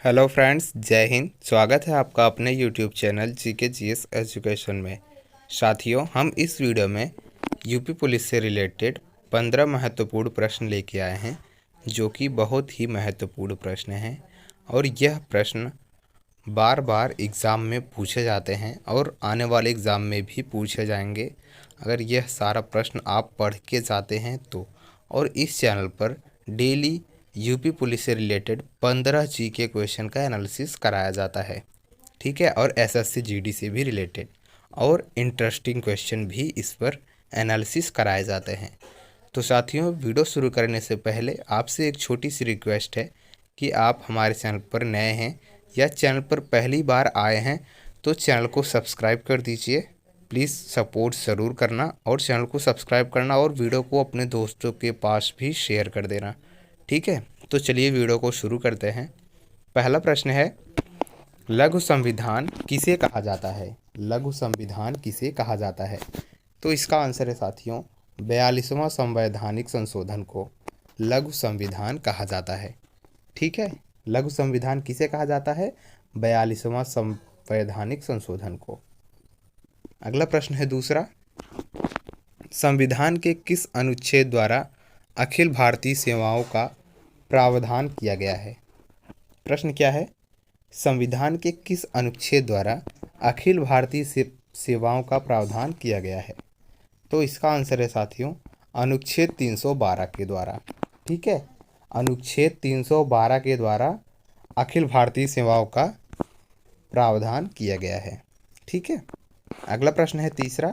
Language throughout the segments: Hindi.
हेलो फ्रेंड्स, जय हिंद। स्वागत है आपका अपने YouTube channel GK GS education में। साथियों, हम इस वीडियो में यूपी पुलिस से रिलेटेड 15 महत्वपूर्ण प्रश्न लेके आए हैं, जो कि बहुत ही महत्वपूर्ण प्रश्न हैं और यह प्रश्न बार बार एग्ज़ाम में पूछे जाते हैं और आने वाले एग्ज़ाम में भी पूछे जाएंगे अगर यह सारा प्रश्न आप पढ़ के जाते हैं तो। और इस चैनल पर डेली यूपी पुलिस से रिलेटेड 15 जीके क्वेश्चन का एनालिसिस कराया जाता है, ठीक है। और एसएससी जीडी से भी रिलेटेड और इंटरेस्टिंग क्वेश्चन भी इस पर एनालिसिस कराए जाते हैं। तो साथियों, वीडियो शुरू करने से पहले आपसे एक छोटी सी रिक्वेस्ट है कि आप हमारे चैनल पर नए हैं या चैनल पर पहली बार आए हैं तो चैनल को सब्सक्राइब कर दीजिए। प्लीज़ सपोर्ट ज़रूर करना और चैनल को सब्सक्राइब करना और वीडियो को अपने दोस्तों के पास भी शेयर कर देना, ठीक है। तो चलिए वीडियो को शुरू करते हैं। पहला प्रश्न है, लघु संविधान किसे कहा जाता है? लघु संविधान किसे कहा जाता है? तो इसका आंसर है साथियों, 42वां संवैधानिक संशोधन को लघु संविधान कहा जाता है, ठीक है। लघु संविधान किसे कहा जाता है? 42वां संवैधानिक संशोधन को। अगला प्रश्न है दूसरा, संविधान के किस अनुच्छेद द्वारा अखिल भारतीय सेवाओं का प्रावधान किया गया है? प्रश्न क्या है? संविधान के किस अनुच्छेद द्वारा अखिल भारतीय सेवाओं का प्रावधान किया गया है? तो इसका आंसर है साथियों, अनुच्छेद 312 के द्वारा, ठीक है। अनुच्छेद 312 के द्वारा अखिल भारतीय सेवाओं का प्रावधान किया गया है, ठीक है। अगला प्रश्न है तीसरा,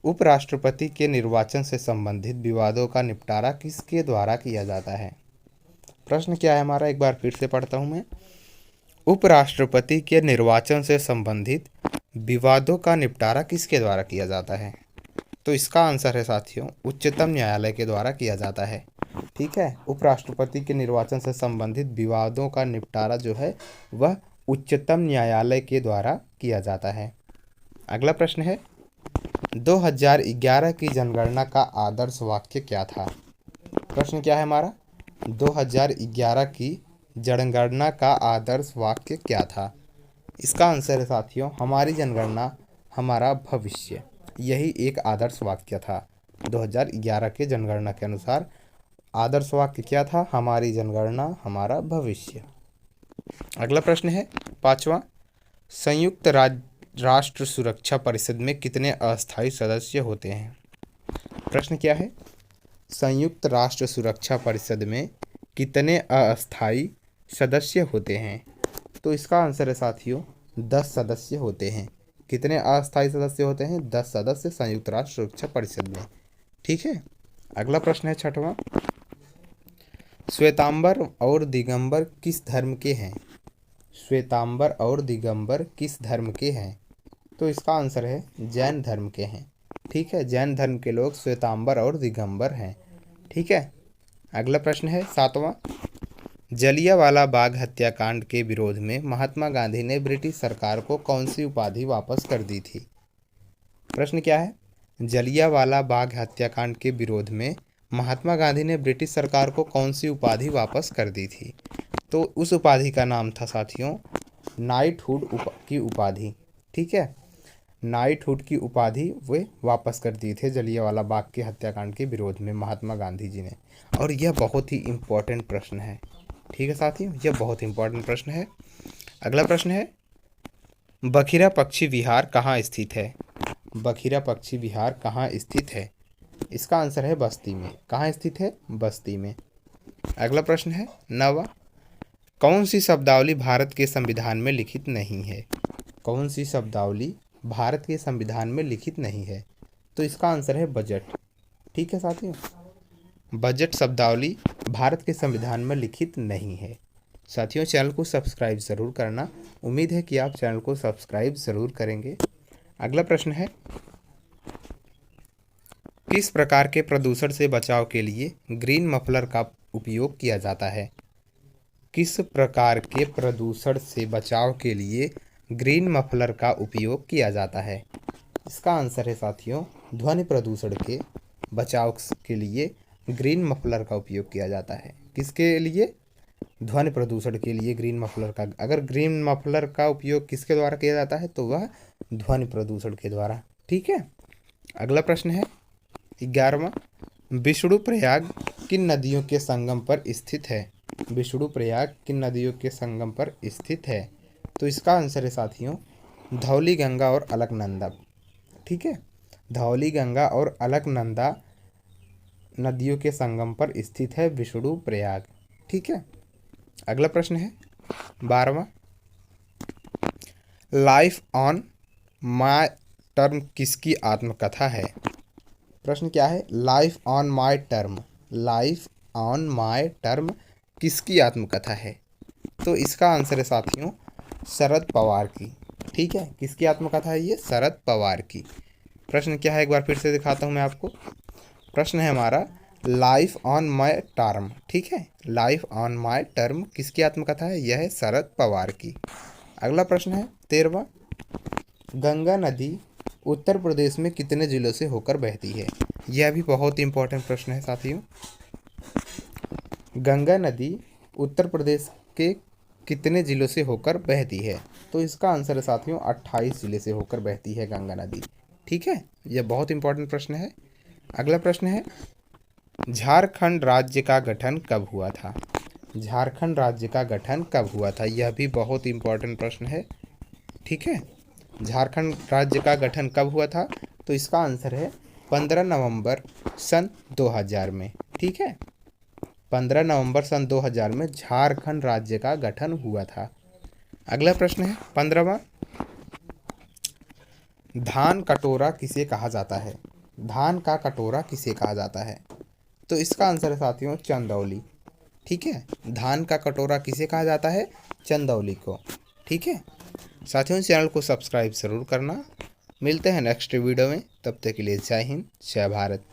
उपराष्ट्रपति के निर्वाचन से संबंधित विवादों का निपटारा किसके द्वारा किया जाता है? प्रश्न क्या है हमारा, एक बार फिर से पढ़ता हूं मैं। उपराष्ट्रपति के निर्वाचन से संबंधित विवादों का निपटारा किसके द्वारा किया जाता है? तो इसका आंसर है साथियों, उच्चतम न्यायालय के द्वारा किया जाता है, ठीक है। उपराष्ट्रपति के निर्वाचन से संबंधित विवादों का निपटारा जो है वह उच्चतम न्यायालय के द्वारा किया जाता है। अगला प्रश्न है, 2011 की जनगणना का आदर्श वाक्य क्या था? प्रश्न क्या है हमारा, 2011 की जनगणना का आदर्श वाक्य क्या था? इसका आंसर है साथियों, हमारी जनगणना हमारा भविष्य। यही एक आदर्श वाक्य था। 2011 के जनगणना के अनुसार आदर्श वाक्य क्या था? हमारी जनगणना हमारा भविष्य। अगला प्रश्न है पांचवा, संयुक्त राष्ट्र सुरक्षा परिषद में कितने अस्थायी सदस्य होते हैं? प्रश्न क्या है, संयुक्त राष्ट्र सुरक्षा परिषद में कितने अस्थायी सदस्य होते हैं? तो इसका आंसर है साथियों, 10 सदस्य होते हैं। कितने अस्थायी सदस्य होते हैं? 10 सदस्य संयुक्त राष्ट्र सुरक्षा परिषद में, ठीक है। अगला प्रश्न है छठवां, श्वेतांबर और दिगंबर किस धर्म के हैं? श्वेतांबर और दिगंबर किस धर्म के हैं? तो इसका आंसर है जैन धर्म के हैं, ठीक है। जैन धर्म के लोग श्वेतांबर और दिगंबर हैं, ठीक है। अगला प्रश्न है सातवां, जलियांवाला बाग हत्याकांड के विरोध में महात्मा गांधी ने ब्रिटिश सरकार को कौन सी उपाधि वापस कर दी थी? प्रश्न क्या है, जलियांवाला बाग हत्याकांड के विरोध में महात्मा गांधी ने ब्रिटिश सरकार को कौन सी उपाधि वापस कर दी थी? तो उस उपाधि का नाम था साथियों नाइटहुड की उपाधि, ठीक है। नाइटहुड की उपाधि वे वापस कर दिए थे जलियांवाला बाग के हत्याकांड के विरोध में महात्मा गांधी जी ने। और यह बहुत ही इम्पोर्टेंट प्रश्न है, ठीक है साथियों, यह बहुत इम्पोर्टेंट प्रश्न है। अगला प्रश्न है, बखिरा पक्षी विहार कहाँ स्थित है? बखिरा पक्षी विहार कहाँ स्थित है? इसका आंसर है बस्ती में। कहाँ स्थित है? बस्ती में। अगला प्रश्न है नवा, कौन सी शब्दावली भारत के संविधान में लिखित नहीं है? कौन सी शब्दावली भारत के संविधान में लिखित नहीं है? तो इसका आंसर है बजट, ठीक है साथियों। बजट शब्दावली भारत के संविधान में लिखित नहीं है। साथियों, चैनल को सब्सक्राइब ज़रूर करना। उम्मीद है कि आप चैनल को सब्सक्राइब ज़रूर करेंगे। अगला प्रश्न है, किस प्रकार के प्रदूषण से बचाव के लिए ग्रीन मफलर का उपयोग किया जाता है? किस प्रकार के प्रदूषण से बचाव के लिए ग्रीन मफलर का उपयोग किया जाता है? इसका आंसर है साथियों, ध्वनि प्रदूषण के बचाव के लिए ग्रीन मफलर का उपयोग किया जाता है। किसके लिए? ध्वनि प्रदूषण के लिए ग्रीन मफलर का, अगर ग्रीन मफलर का उपयोग किसके द्वारा किया जाता है तो वह ध्वनि प्रदूषण के द्वारा। ठीक है, अगला प्रश्न है 11वां, विष्णु प्रयाग किन नदियों के संगम पर स्थित है? विष्णु प्रयाग किन नदियों के संगम पर स्थित है? तो इसका आंसर है साथियों धौली गंगा और अलकनंदा। ठीक है, धौली गंगा और अलकनंदा नदियों के संगम पर स्थित है विष्णु प्रयाग। ठीक है, अगला प्रश्न है 12वां, लाइफ ऑन माय टर्म किसकी आत्मकथा है? प्रश्न क्या है? Life on my term, life on my term किसकी आत्मकथा है? तो इसका आंसर है साथियों शरद पवार की। ठीक है, किसकी आत्मकथा है ये? शरद पवार की। प्रश्न क्या है एक बार फिर से दिखाता हूँ मैं आपको। प्रश्न है हमारा लाइफ ऑन माय टर्म। ठीक है, लाइफ ऑन माय टर्म किसकी आत्मकथा है? यह है शरद पवार की। अगला प्रश्न है 13वां, गंगा नदी उत्तर प्रदेश में कितने जिलों से होकर बहती है? यह भी बहुत इंपॉर्टेंट प्रश्न है साथियों। गंगा नदी उत्तर प्रदेश के कितने जिलों से होकर बहती है? तो इसका आंसर है साथियों 28 जिले से होकर बहती है गंगा नदी। ठीक है, यह बहुत इंपॉर्टेंट प्रश्न है। अगला प्रश्न है झारखंड राज्य का गठन कब हुआ था? झारखंड राज्य का गठन कब हुआ था? यह भी बहुत इंपॉर्टेंट प्रश्न है। ठीक है, झारखंड राज्य का गठन कब हुआ था? तो इसका आंसर है 15 नवंबर सन 2000 में। ठीक है, 15 नवंबर सन 2000 में झारखंड राज्य का गठन हुआ था। अगला प्रश्न है 15वां, धान कटोरा किसे कहा जाता है? धान का कटोरा किसे कहा जाता है? तो इसका आंसर है साथियों चंदौली। ठीक है, धान का कटोरा किसे कहा जाता है? चंदौली को। ठीक है साथियों, चैनल को सब्सक्राइब ज़रूर करना। मिलते हैं नेक्स्ट वीडियो में, तब तक के लिए जय हिंद जय भारत।